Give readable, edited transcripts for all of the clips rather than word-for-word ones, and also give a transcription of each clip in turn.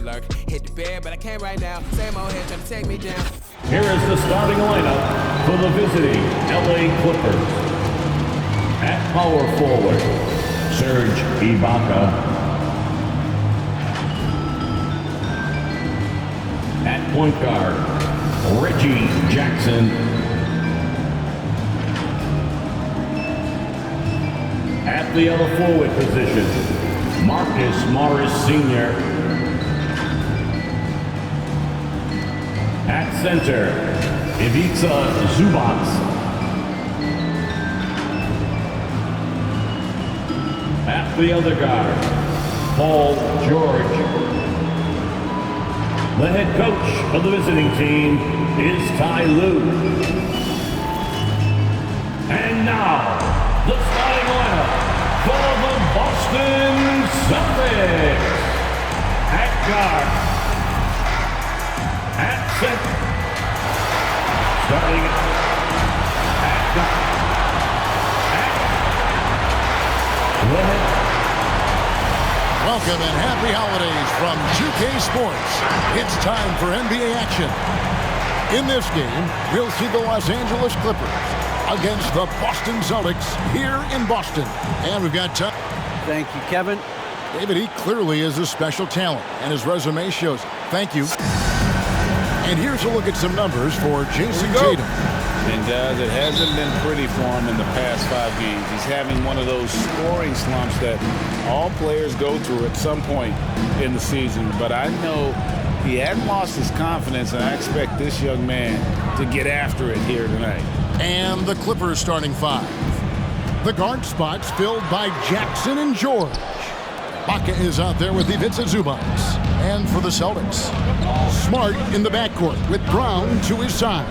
lurk. Hit the bed, but I can't right now. Same old head trying to take me down. Here is the starting lineup for the visiting LA Clippers. At power forward, Serge Ibaka. At point guard, Reggie Jackson. At the other forward position, Marcus Morris Sr. At center, Ivica Zubac. At the other guard, Paul George. The head coach of the visiting team is Ty Lue. And now, the starting lineup for the Boston Celtics. At guard, at center, starting at guard, Welcome and happy holidays from 2K Sports. It's time for NBA action. In this game, we'll see the Los Angeles Clippers against the Boston Celtics here in Boston. And we've got time. Thank you, Kevin. David, he clearly is a special talent, and his resume shows. Thank you. And here's a look at some numbers for Jason Tatum. And guys, it hasn't been pretty for him in the past 5 games. He's having one of those scoring slumps that all players go through at some point in the season. But I know he hadn't lost his confidence, and I expect this young man to get after it here tonight. And the Clippers starting five. The guard spots filled by Jackson and George. Baca is out there with Ivica Zubac. And for the Celtics, Smart in the backcourt with Brown to his side.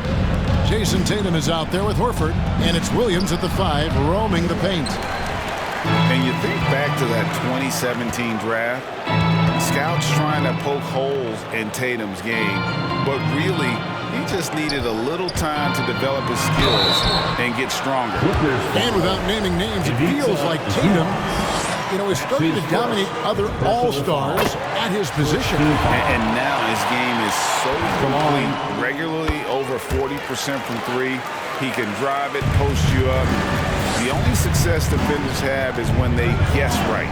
Jason Tatum is out there with Horford, and it's Williams at the 5 roaming the paint. And you think back to that 2017 draft, scouts trying to poke holes in Tatum's game, but really, he just needed a little time to develop his skills and get stronger. And without naming names, it feels like Tatum, is starting to dominate other all-stars at his position. And now his game is so complete, regularly over 40% from three. He can drive it, post you up. The only success defenders have is when they guess right.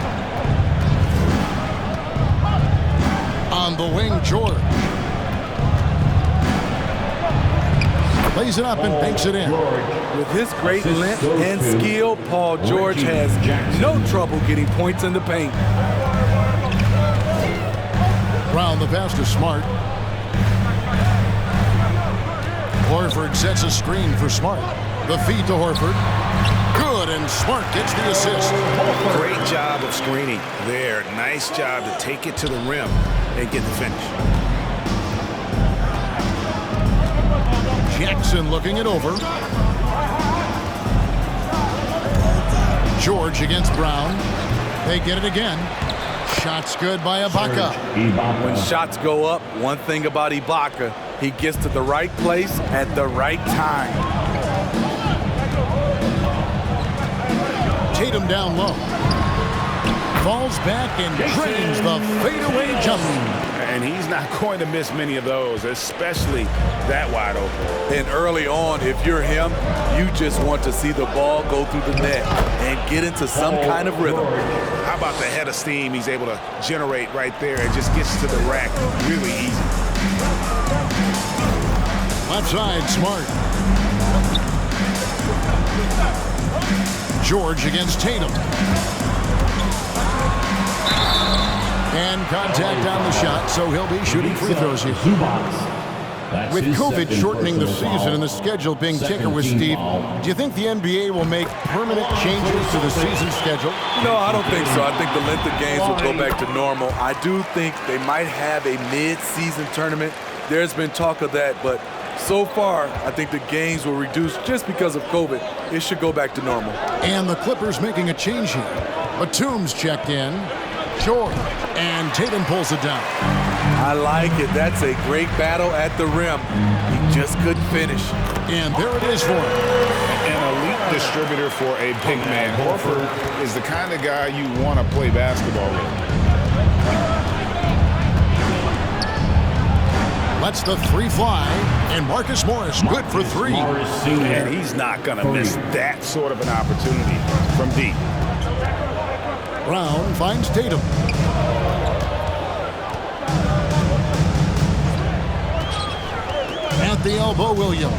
On the wing, George. Lays it up and banks it in. With his great length and skill, Paul George has no trouble getting points in the paint. Brown the pass to Smart. Horford sets a screen for Smart. The feed to Horford. Good, and Smart gets the assist. Great job of screening there. Nice job to take it to the rim and get the finish. Jackson looking it over. George against Brown. They get it again. Shots good by Ibaka. When shots go up, one thing about Ibaka, he gets to the right place at the right time. Tatum down low. Falls back and drains the fadeaway jumper. And he's not going to miss many of those, especially that wide open. And early on, if you're him, you just want to see the ball go through the net and get into some kind of rhythm. How about the head of steam he's able to generate right there and just gets to the rack really easy. Left side, Smart. George against Tatum. And contact on the shot, so he'll be shooting free throws here. With COVID shortening the season and the schedule being thicker with Steve, do you think the NBA will make permanent changes to the season schedule? No, I don't think so. I think the length of games will go back to normal. I do think they might have a mid-season tournament. There's been talk of that, but so far, I think the games will reduce just because of COVID. It should go back to normal. And the Clippers making a change here. Batum's checked in. George. And Tatum pulls it down. I like it. That's a great battle at the rim. He just couldn't finish. And there it is for him. An elite distributor for a big man. Horford is the kind of guy you want to play basketball with. Lets the three fly, and Marcus Morris good for three. And he's not going to miss that sort of an opportunity from deep. Brown finds Tatum. At the elbow, Williams.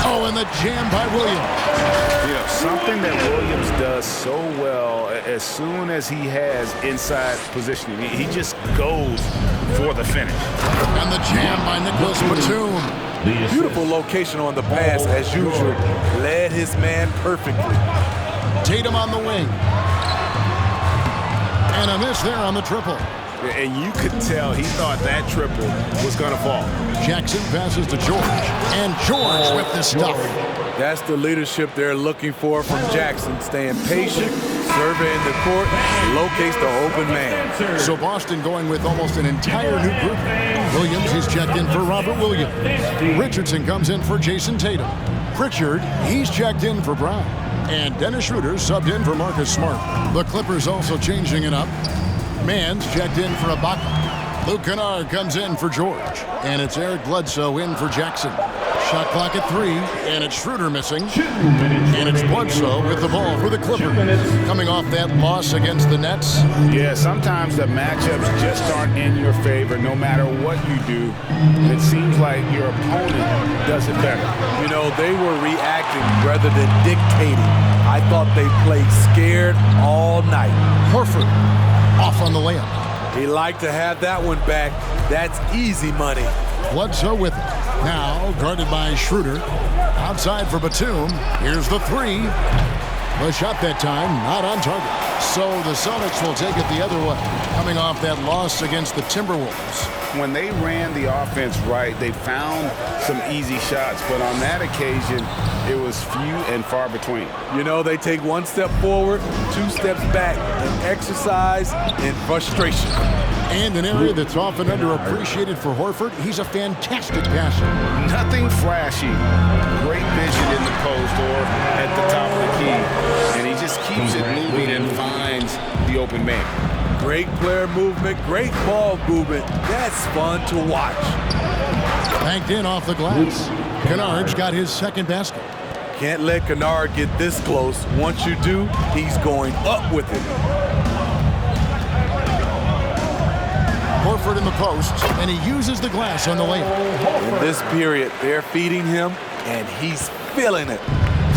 Oh, and the jam by Williams. You know, something that Williams does so well as soon as he has inside positioning, he just goes for the finish. And the jam by Nicholas Batum. Beautiful location on the pass, as usual. Led his man perfectly. Tatum on the wing. And a miss there on the triple. And you could tell he thought that triple was going to fall. Jackson passes to George. And George with the stuff. That's the leadership they're looking for from Jackson. Staying patient, surveying the court, locates the open man. So Boston going with almost an entire new group. Williams is checked in for Robert Williams. Richardson comes in for Jason Tatum. Pritchard, he's checked in for Brown. And Dennis Schroeder subbed in for Marcus Smart. The Clippers also changing it up. Mann's checked in for Ibaka. Luke Kennard comes in for George. And it's Eric Bledsoe in for Jackson. Shot clock at 3, and it's Schroeder missing. And it's Bledsoe with the ball for the Clippers. Coming off that loss against the Nets. Yeah, sometimes the matchups just aren't in your favor no matter what you do. It seems like your opponent does it better. You know, they were reacting rather than dictating. I thought they played scared all night. Horford off on the layup. He liked to have that one back. That's easy money. Bledsoe with it. Now guarded by Schroeder. Outside for Batum. Here's the three. The shot that time not on target. So the Celtics will take it the other way. Coming off that loss against the Timberwolves. When they ran the offense right, they found some easy shots. But on that occasion, it was few and far between. You know, they take one step forward, 2 steps back in exercise and frustration. And an area that's often underappreciated for Horford, he's a fantastic passer. Nothing flashy. Great vision in the post or at the top of the key. And he just keeps it moving and finds the open man. Great player movement, great ball movement. That's fun to watch. Banked in off the glass. Kennard's got his second basket. Can't let Kennard get this close. Once you do, he's going up with it. Horford in the post, and he uses the glass on the layup. In this period, they're feeding him, and he's feeling it.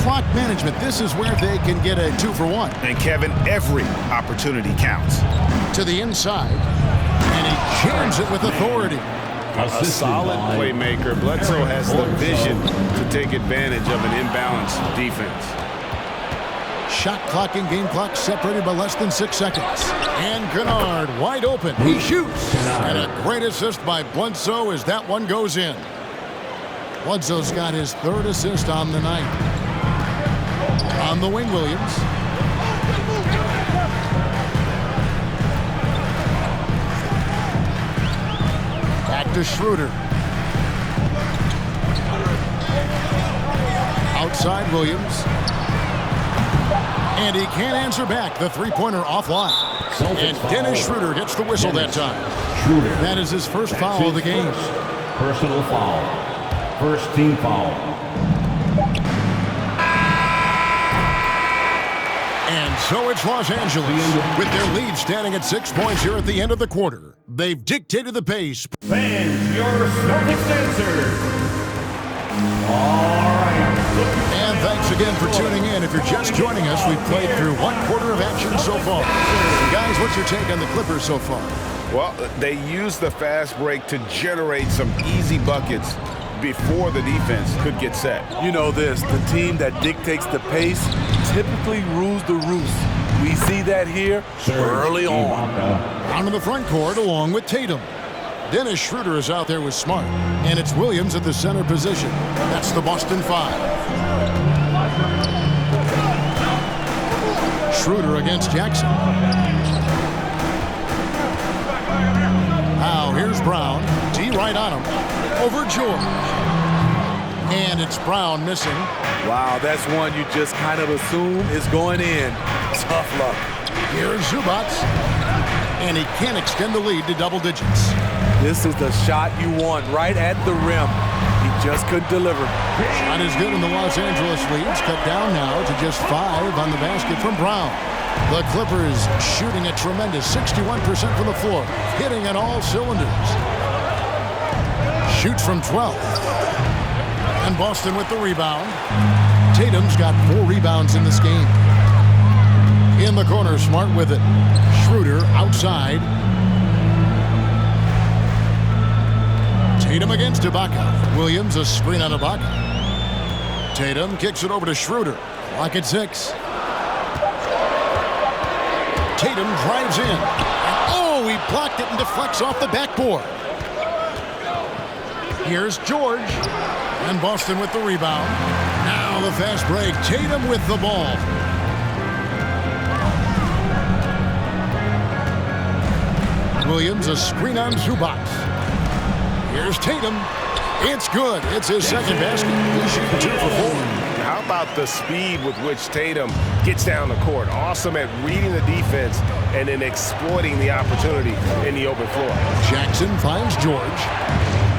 Clock management, this is where they can get a 2-for-1. And Kevin, every opportunity counts. To the inside, and he jams it with authority. A solid playmaker. Bledsoe has the vision to take advantage of an imbalanced defense. Shot clock and game clock separated by less than 6 seconds. And Kennard wide open. He shoots. And a great assist by Bledsoe as that one goes in. Bledsoe's got his 3rd assist on the night. On the wing, Williams. Back to Schroeder. Outside Williams. And he can't answer back. The three-pointer offline. And Dennis Schroeder gets the whistle that time. That is his first foul of the game. Personal foul. First team foul. And so it's Los Angeles with their lead standing at 6 points here at the end of the quarter. They've dictated the pace. Fans, your Celtics answer. All right. And thanks again for tuning in. If you're just joining us, we've played through 1 quarter of action so far. Guys, what's your take on the Clippers so far? Well, they used the fast break to generate some easy buckets before the defense could get set. You know this, the team that dictates the pace typically rules the roost. We see that here early on. Out of the front court along with Tatum. Dennis Schroeder is out there with Smart. And it's Williams at the center position. That's the Boston 5. Schroeder against Jackson. Now here's Brown. D right on him. Over George. And it's Brown missing. Wow, that's one you just kind of assume is going in. Tough luck. Here's Zubats. And he can't extend the lead to double digits. This is the shot you want, right at the rim. He just couldn't deliver. Shot is good, and the Los Angeles lead's cut down now to just 5 on the basket from Brown. The Clippers shooting a tremendous 61% from the floor, hitting on all cylinders. Shoots from 12. And Boston with the rebound. Tatum's got 4 rebounds in this game. In the corner, Smart with it. Schroeder outside. Tatum against Ibaka. Williams a screen on Ibaka. Tatum kicks it over to Schroeder. Clock at 6. Tatum drives in. Oh, he blocked it and deflects off the backboard. Here's George. And Boston with the rebound. Now the fast break. Tatum with the ball. Williams a screen on Zubac. Here's Tatum. It's good. It's his second basket. He's shooting 2 for 4. How about the speed with which Tatum gets down the court? Awesome at reading the defense and then exploiting the opportunity in the open floor. Jackson finds George.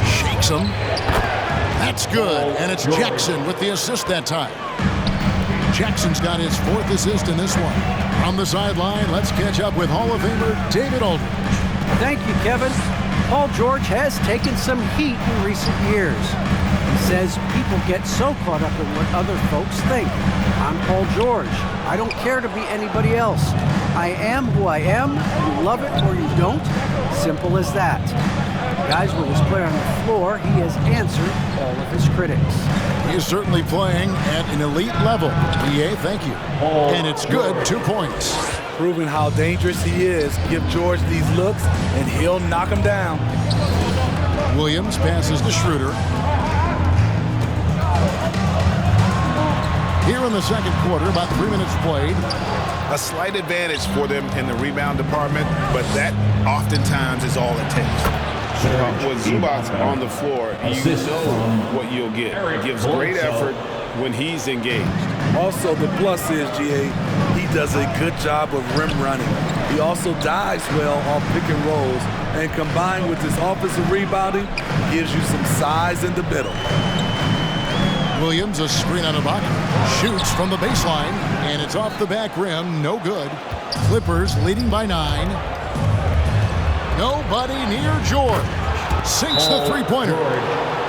Shakes him. That's good. And it's Jackson with the assist that time. Jackson's got his 4th assist in this one. From the sideline, let's catch up with Hall of Famer David Aldridge. Thank you, Kevin. Paul George has taken some heat in recent years. He says people get so caught up in what other folks think. I'm Paul George. I don't care to be anybody else. I am who I am. You love it or you don't. Simple as that. Guys, with his play on the floor, he has answered all of his critics. He's certainly playing at an elite level. EA, thank you. And it's good, 2 points. Proving how dangerous he is. Give George these looks, and he'll knock him down. Williams passes to Schroeder. Here in the second quarter, about 3 minutes played. A slight advantage for them in the rebound department, but that oftentimes is all it takes. With Zubac on the floor, you know what you'll get. He gives great effort when he's engaged. Also, the plus is, GA, he does a good job of rim running. He also dives well off pick and rolls, and combined with his offensive rebounding, gives you some size in the middle. Williams a screen on Ibaka. Shoots from the baseline, and it's off the back rim. No good. Clippers leading by 9. Nobody near George. Sinks the three-pointer.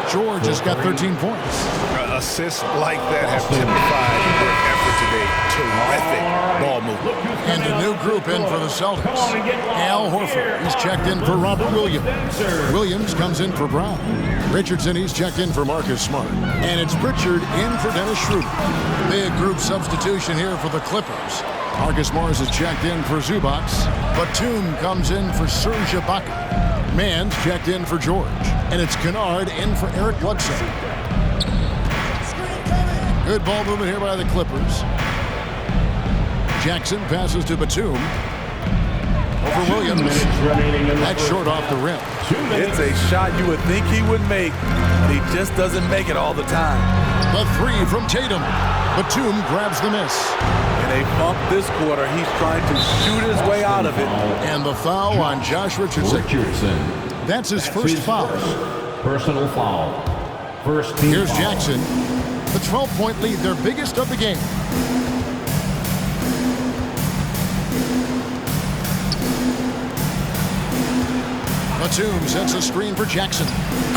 George has got 13 points. Assists like that have typified their effort today. Terrific ball movement. And a new group in for the Celtics. Al Horford, he's checked in for Robert Williams. Williams comes in for Brown. Richardson, he's checked in for Marcus Smart. And it's Pritchard in for Dennis Schroeder. Big group substitution here for the Clippers. Marcus Morris is checked in for Zubac. Batum comes in for Serge Ibaka. Mann's checked in for George. And it's Kennard in for Eric Bledsoe. Good ball movement here by the Clippers. Jackson passes to Batum. Over Williams. That's short off the rim. It's a shot you would think he would make, but he just doesn't make it all the time. The 3 from Tatum. Batum grabs the miss. In a bump this quarter, he's trying to shoot his way out of it. And the foul on Josh Richardson. That's his first foul. Personal foul. First team Here's foul. Jackson. The 12-point lead, their biggest of the game. Batum sets a screen for Jackson.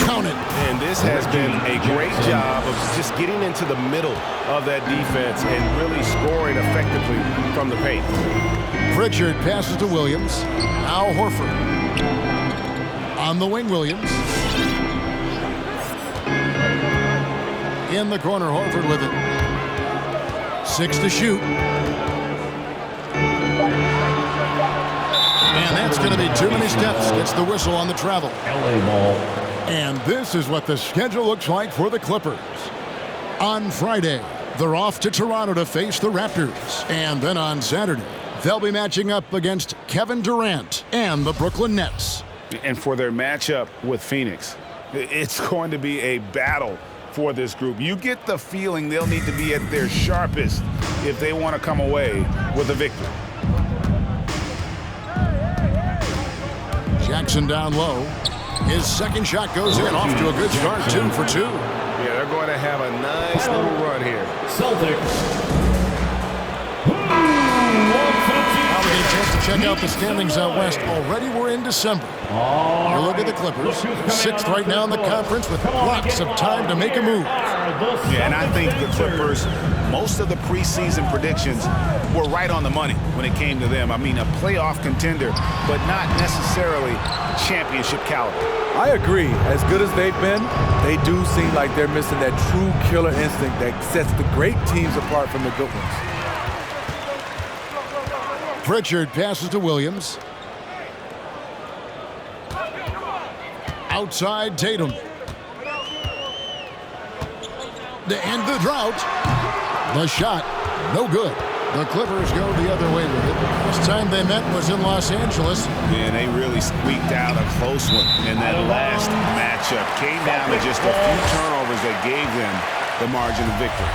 Count it. And this has been a great job of just getting into the middle of that defense and really scoring effectively from the paint. Pritchard passes to Williams. Now Horford. On the wing, Williams. In the corner, Horford with it. 6 to shoot. And that's going to be too many steps. Gets the whistle on the travel. LA ball. And this is what the schedule looks like for the Clippers. On Friday, they're off to Toronto to face the Raptors. And then on Saturday, they'll be matching up against Kevin Durant and the Brooklyn Nets. And for their matchup with Phoenix, it's going to be a battle for this group. You get the feeling they'll need to be at their sharpest if they want to come away with a victory. Jackson down low. His second shot goes in, off to a good start, 2 for 2. Yeah, they're going to have a nice little run here. Celtics. Now we get a chance to check out the standings out west. Already we're in December. You look at the Clippers, 6th right now in the conference with lots of time to make a move. Yeah, and I think the Clippers, most of the preseason predictions were right on the money when it came to them. I mean, a playoff contender, but not necessarily championship caliber. I agree. As good as they've been, they do seem like they're missing that true killer instinct that sets the great teams apart from the good ones. Pritchard passes to Williams. Outside Tatum. To end the drought. The shot, no good. The Clippers go the other way with it. Last time they met was in Los Angeles. And they really squeaked out a close one in that last matchup. Came down to just a few turnovers that gave them the margin of victory.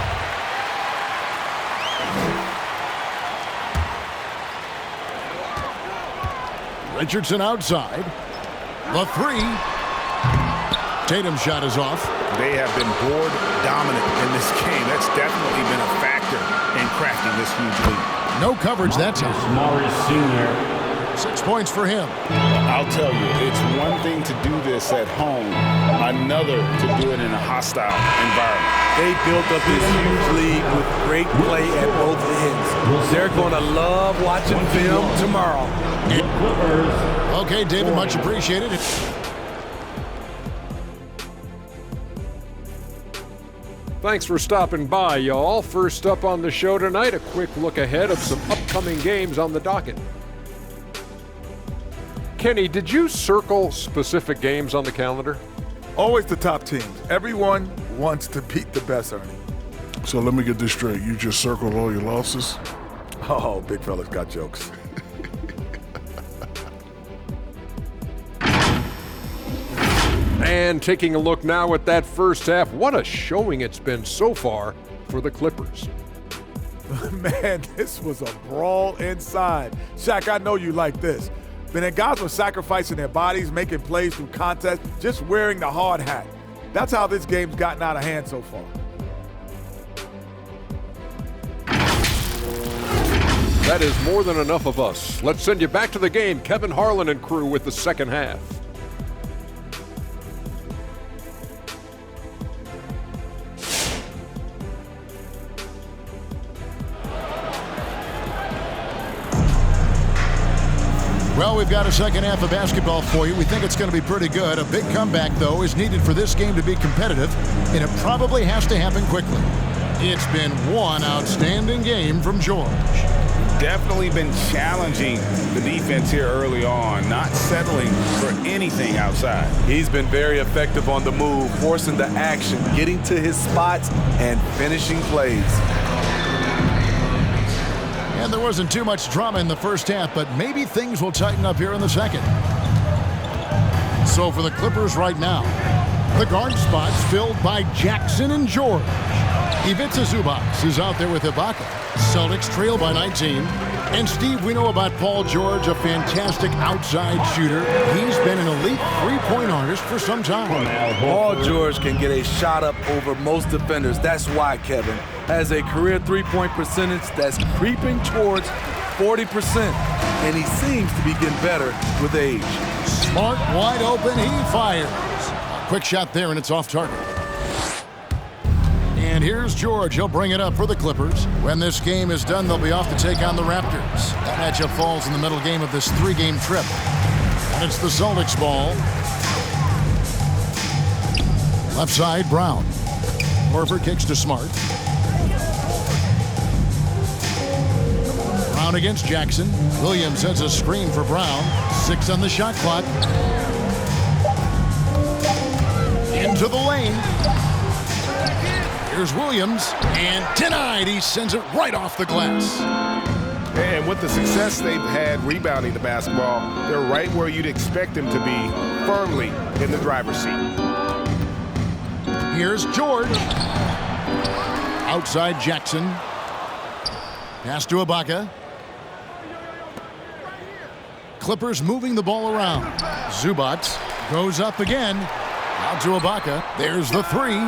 Richardson outside. The 3. Tatum's shot is off. They have been board dominant in this game. That's definitely been a factor in crafting this huge lead. No coverage that time. Morris Sr. 6 points for him. I'll tell you, it's one thing to do this at home, another to do it in a hostile environment. They built up this huge lead with great play at both ends. They're going to love watching film tomorrow. Okay, David, much appreciated. Thanks for stopping by, y'all. First up on the show tonight, a quick look ahead of some upcoming games on the docket. Kenny, did you circle specific games on the calendar? Always the top teams. Everyone wants to beat the best, Ernie. So let me get this straight. You just circled all your losses? Oh, big fella's got jokes. And taking a look now at that first half, what a showing it's been so far for the Clippers. Man, this was a brawl inside. Shaq, I know you like this. Man, guys were sacrificing their bodies, making plays through contest, just wearing the hard hat. That's how this game's gotten out of hand so far. That is more than enough of us. Let's send you back to the game. Kevin Harlan and crew with the second half. Well, we've got a second half of basketball for you. We think it's going to be pretty good. A big comeback, though, is needed for this game to be competitive, and it probably has to happen quickly. It's been one outstanding game from George. Definitely been challenging the defense here early on, not settling for anything outside. He's been very effective on the move, forcing the action, getting to his spots, and finishing plays. And there wasn't too much drama in the first half, but maybe things will tighten up here in the second. So for the Clippers right now, the guard spots filled by Jackson and George. Ivica Zubac is out there with Ibaka. Celtics trail by 19. And Steve, we know about Paul George, a fantastic outside shooter. He's been an elite three-point artist for some time. Paul George can get a shot up over most defenders. That's why Kevin has a career three-point percentage that's creeping towards 40%. And he seems to be getting better with age. Smart, wide open, he fires. Quick shot there, and it's off target. And here's George. He'll bring it up for the Clippers. When this game is done, they'll be off to take on the Raptors. That matchup falls in the middle game of this three-game trip. And it's the Celtics ball. Left side, Brown. Horford kicks to Smart. Brown against Jackson. Williams sends a screen for Brown. 6 on the shot clock. Into the lane. Here's Williams, and denied. He sends it right off the glass. And with the success they've had rebounding the basketball, they're right where you'd expect them to be, firmly in the driver's seat. Here's George. Outside Jackson. Pass to Ibaka. Clippers moving the ball around. Zubac goes up again. Out to Ibaka. There's the three.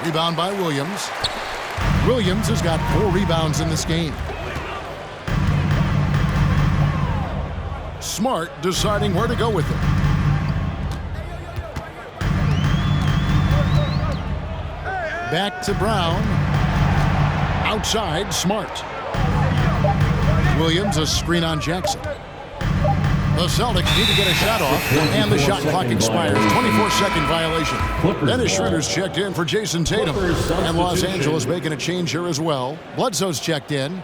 Rebound by Williams. Williams has got 4 rebounds in this game. Smart deciding where to go with it. Back to Brown. Outside, Smart. Williams, a screen on Jackson. The Celtics need to get a shot off, and the shot clock expires. 24-second violation. Dennis Schroeder's checked in for Jason Tatum. And Los Angeles making a change here as well. Bledsoe's checked in.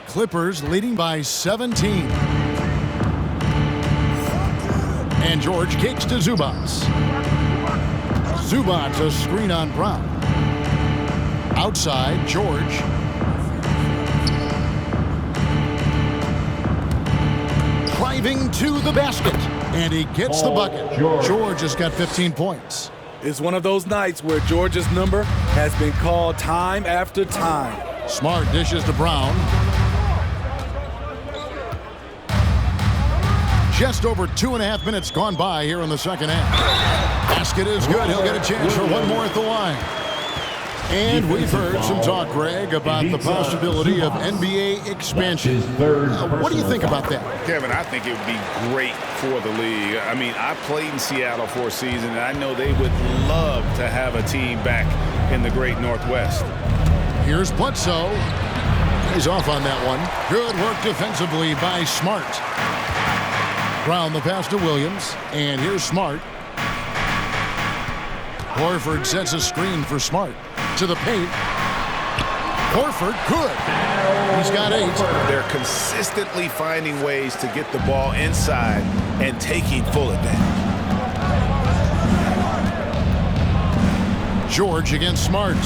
Clippers leading by 17. And George kicks to Zubac. Zubac, a screen on Brown. Outside, George. Driving to the basket. And he gets the bucket. George has got 15 points. It's one of those nights where George's number has been called time after time. Smart dishes to Brown. Just over 2.5 minutes gone by here in the second half. Basket is good. He'll get a chance for one more at the line. And we've heard some talk, Greg, about the possibility of NBA expansion. What do you think about that? Kevin, I think it would be great for the league. I mean, I played in Seattle for a season, and I know they would love to have a team back in the great Northwest. Here's Bledsoe. He's off on that one. Good work defensively by Smart. Brown the pass to Williams, and here's Smart. Horford sets a screen for Smart. To the paint. Horford, good. He's got 8. They're consistently finding ways to get the ball inside and taking full advantage. George against Smart.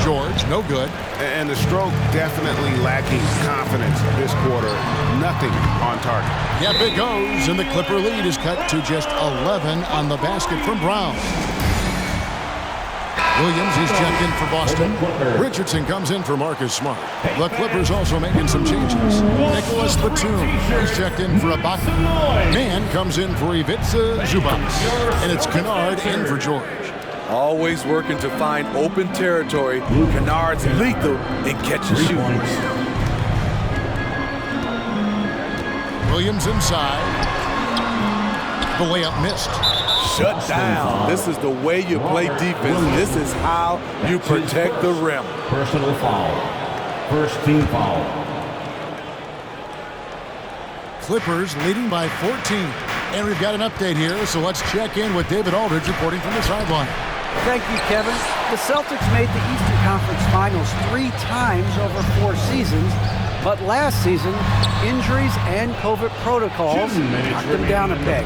George, no good. And the stroke definitely lacking confidence this quarter. Nothing on target. Yep, it goes, and the Clipper lead is cut to just 11 on the basket from Brown. Williams is checked in for Boston. Richardson comes in for Marcus Smart. The Clippers also making some changes. Nicholas Batum is checked in for Ibaka. Mann comes in for Ivica Zubac. And it's Kennard in for George. Always working to find open territory. Kennard's lethal in catch and shoot. Williams inside. The layup missed. Shut down. This is the way you play defense. This is how you protect the rim. Personal foul. First team foul. Clippers leading by 14. And we've got an update here, so let's check in with David Aldridge reporting from the sideline. Thank you, Kevin. The Celtics made the Eastern Conference Finals 3 times over 4 seasons, but last season, injuries and COVID protocols knocked them down a peg.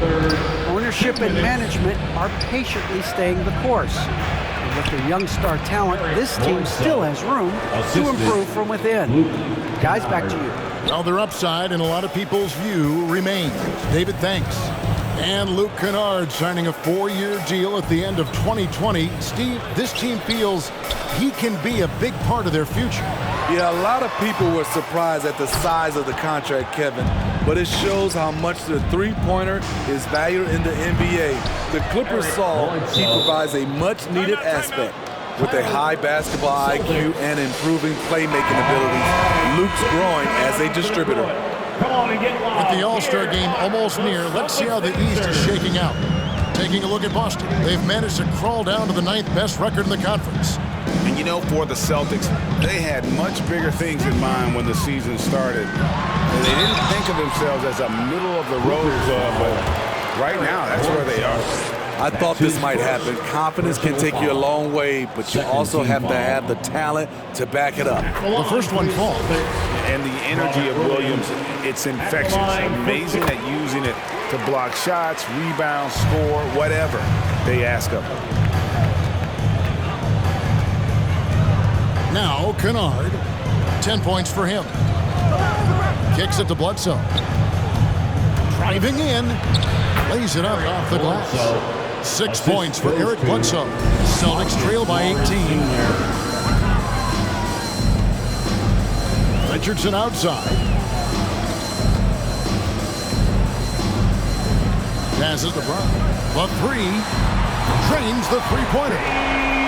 Ownership and management are patiently staying the course. And with their young star talent, this team still has room to improve from within. Guys, back to you. Well, their upside in a lot of people's view remains. David, thanks. And Luke Kennard signing a 4-year deal at the end of 2020. Steve, this team feels he can be a big part of their future. Yeah, a lot of people were surprised at the size of the contract, Kevin, but it shows how much the three-pointer is valued in the NBA. The Clippers saw he provides a much-needed aspect. With a high basketball IQ and improving playmaking abilities, Luke's growing as a distributor. With the All-Star game almost near, let's see how the East is shaking out. Taking a look at Boston, they've managed to crawl down to the 9th best record in the conference. And you know, for the Celtics, they had much bigger things in mind when the season started. And they didn't think of themselves as a middle-of-the-road club, but right now, that's where they are. I thought this might happen. Confidence can take you a long way, but you also have to have the talent to back it up. The first one falls. And the energy of Williams, it's infectious. Amazing at using it to block shots, rebound, score, whatever they ask of him. Now Kennard, 10 points for him. Kicks it to Bledsoe. Driving in, lays it up off the glass. 6 points for Eric Bledsoe. Celtics trail by 18. Richardson outside. Passes to Brown. The three. Drains the three-pointer.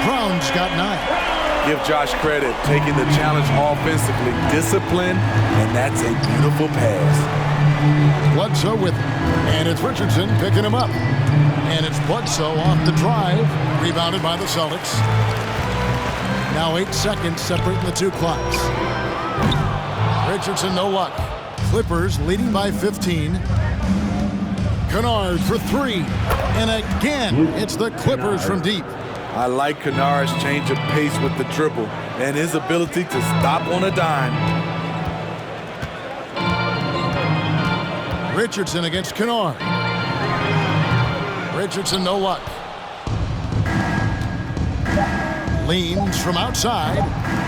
Brown's got 9. Give Josh credit, taking the challenge offensively, discipline, and that's a beautiful pass. Bledsoe with him. And it's Richardson picking him up. And it's Bledsoe off the drive. Rebounded by the Celtics. Now 8 seconds separating the two clocks. Richardson, no luck. Clippers leading by 15. Kennard for 3. And again, it's the Clippers from deep. I like Kennard's change of pace with the dribble and his ability to stop on a dime. Richardson against Kennard. Richardson, no luck. Leans from outside.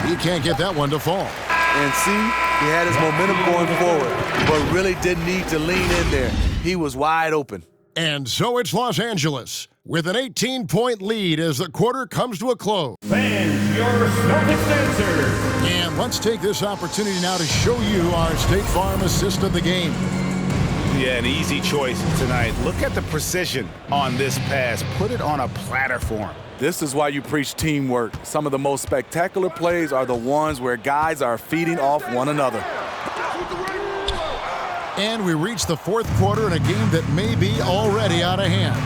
He can't get that one to fall. And see, he had his momentum going forward, but really didn't need to lean in there. He was wide open. And so it's Los Angeles with an 18-point lead as the quarter comes to a close. Fans, your Celtics answer. And let's take this opportunity now to show you our State Farm assist of the game. Yeah, an easy choice tonight. Look at the precision on this pass. Put it on a platter for him. This is why you preach teamwork. Some of the most spectacular plays are the ones where guys are feeding off one another. And we reach the fourth quarter in a game that may be already out of hand.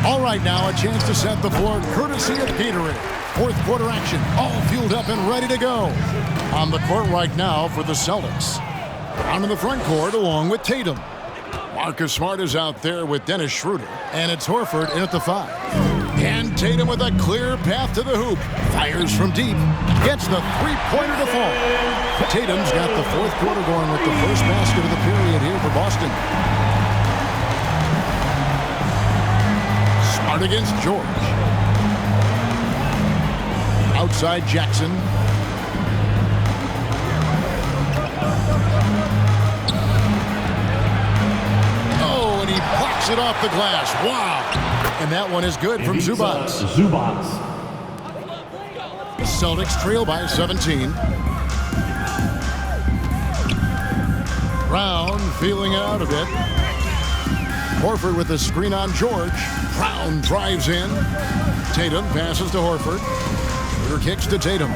All right, now a chance to set the floor courtesy of Gatorade. Fourth quarter action, all fueled up and ready to go. On the court right now for the Celtics. Down in the front court along with Tatum. Marcus Smart is out there with Dennis Schroeder. And it's Horford in at the 5. And Tatum with a clear path to the hoop. Fires from deep. Gets the three-pointer to fall. Tatum's got the fourth quarter going with the first basket of the period here for Boston. Smart against George. Outside Jackson. Oh, and he blocks it off the glass. Wow. And that one is good from Zubac. The Celtics trail by 17. Brown feeling it out a bit. Horford with the screen on George. Brown drives in. Tatum passes to Horford. Schroeder kicks to Tatum.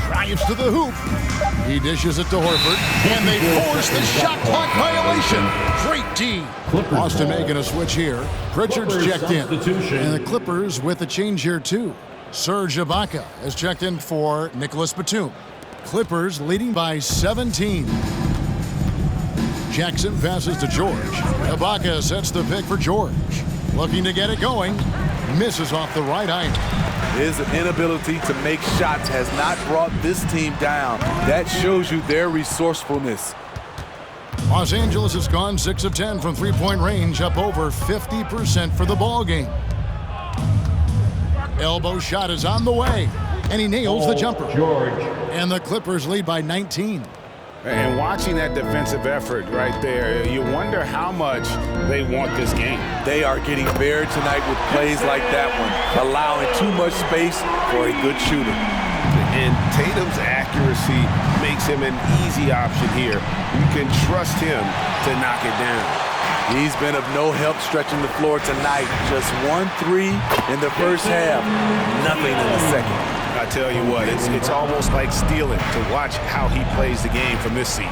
Drives to the hoop. He dishes it to Horford. And they force the shot clock violation. Great D. Boston making a switch here. Pritchard's checked in. And the Clippers with a change here too. Serge Ibaka has checked in for Nicholas Batum. Clippers leading by 17. Jackson passes to George. Ibaka sets the pick for George. Looking to get it going. Misses off the right iron. His inability to make shots has not brought this team down. That shows you their resourcefulness. Los Angeles has gone 6 of 10 from three-point range, up over 50% for the ball game. Elbow shot is on the way, and he nails the jumper. George. And the Clippers lead by 19. And watching that defensive effort right there, you wonder how much they want this game. They are getting buried tonight with plays like that one, allowing too much space for a good shooter. And Tatum's accuracy makes him an easy option here. You can trust him to knock it down. He's been of no help stretching the floor tonight. Just 1 3 in the first half, nothing in the second. I tell you what, it's almost like stealing to watch how he plays the game from this seat.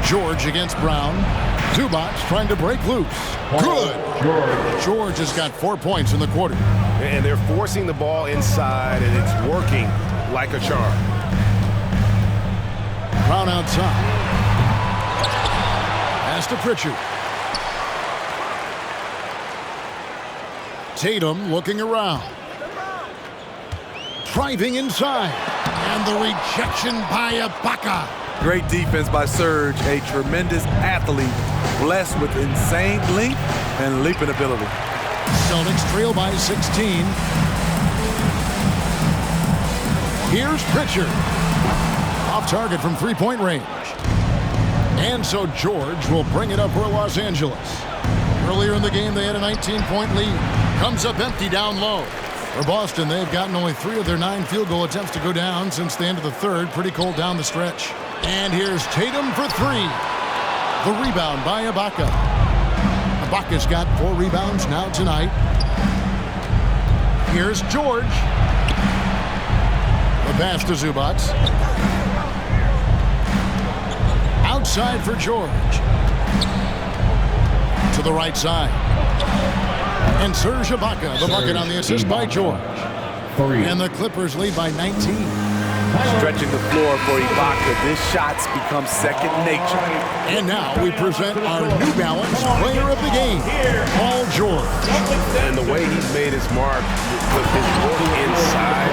George against Brown. Zubac trying to break loose. Good. George has got 4 points in the quarter. And they're forcing the ball inside, and it's working like a charm. Brown outside. Pass to Pritchard. Tatum looking around. Driving inside. And the rejection by Ibaka. Great defense by Serge, a tremendous athlete, blessed with insane length and leaping ability. Celtics trail by 16. Here's Pritchard. Off target from three-point range. And so George will bring it up for Los Angeles. Earlier in the game, they had a 19-point lead. Comes up empty down low. For Boston, they've gotten only 3 of their 9 field goal attempts to go down since the end of the third. Pretty cold down the stretch. And here's Tatum for 3. The rebound by Ibaka. Ibaka's got 4 rebounds now tonight. Here's George. The pass to Zubac. Outside for George. To the right side. And Serge Ibaka, the bucket on the assist by George. 3. And the Clippers lead by 19. Stretching the floor for Ibaka. This shot's become second nature. And now we present our New Balance Player of the Game, Paul George. And the way he's made his mark with his work inside,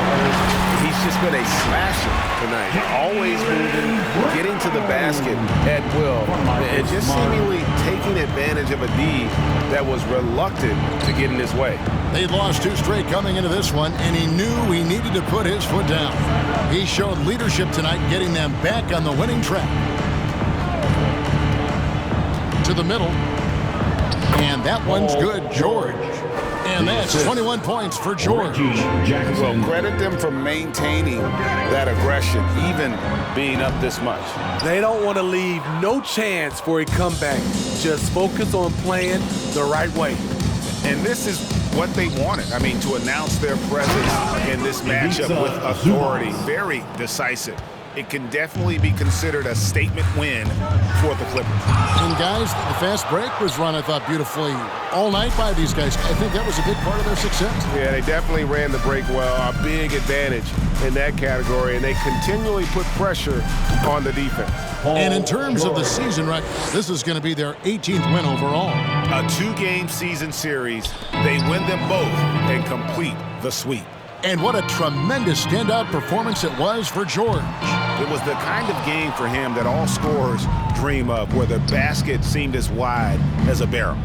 he's just been a slasher tonight. Always moving, getting to the basket at will, and just seemingly taking advantage of a D that was reluctant to get in his way. They lost 2 straight coming into this one, and he knew he needed to put his foot down. He showed leadership tonight, getting them back on the winning track. To the middle. And that one's good, George. And that's 21 points for George. Well, credit them for maintaining that aggression, even being up this much. They don't want to leave no chance for a comeback. Just focus on playing the right way. And this is what they wanted. I mean, to announce their presence in this matchup with authority. Very decisive. It can definitely be considered a statement win for the Clippers. And guys, the fast break was run, I thought, beautifully all night by these guys. I think that was a big part of their success. Yeah, they definitely ran the break well. A big advantage in that category, and they continually put pressure on the defense. And in terms of the season, right, this is going to be their 18th win overall. A 2-game season series. They win them both and complete the sweep. And what a tremendous standout performance it was for George. It was the kind of game for him that all scorers dream of, where the basket seemed as wide as a barrel.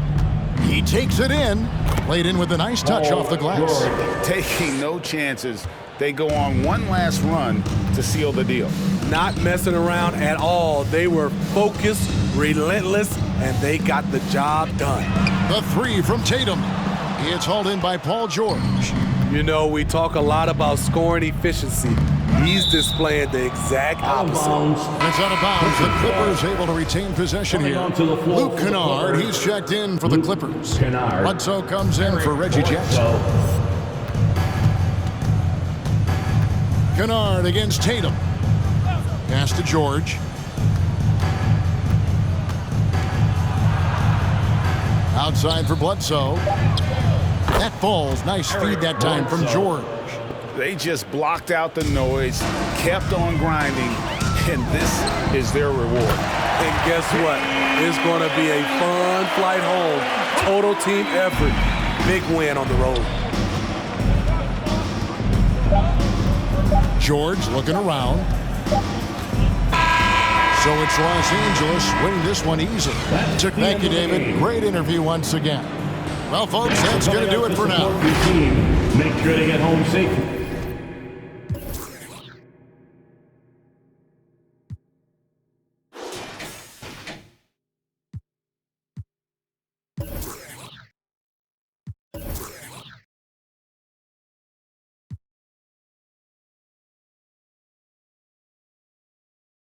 He takes it in, played in with a nice touch off the glass. Taking no chances, they go on one last run to seal the deal. Not messing around at all. They were focused, relentless, and they got the job done. The 3 from Tatum. It's hauled in by Paul George. You know, we talk a lot about scoring efficiency. He's displaying the exact opposite. It's out of bounds. The Clippers able to retain possession here. Luke Kennard, he's checked in for the Clippers. Bledsoe comes in for Reggie Jackson. Kennard against Tatum. Pass to George. Outside for Bledsoe. That falls. Nice feed that time from George. They just blocked out the noise, kept on grinding, and this is their reward. And guess what? It's going to be a fun flight home. Total team effort. Big win on the road. George looking around. So it's Los Angeles winning this one easily. Thank you, David. Great interview once again. Well, folks, that's going to do it for now. Make sure to get home safe.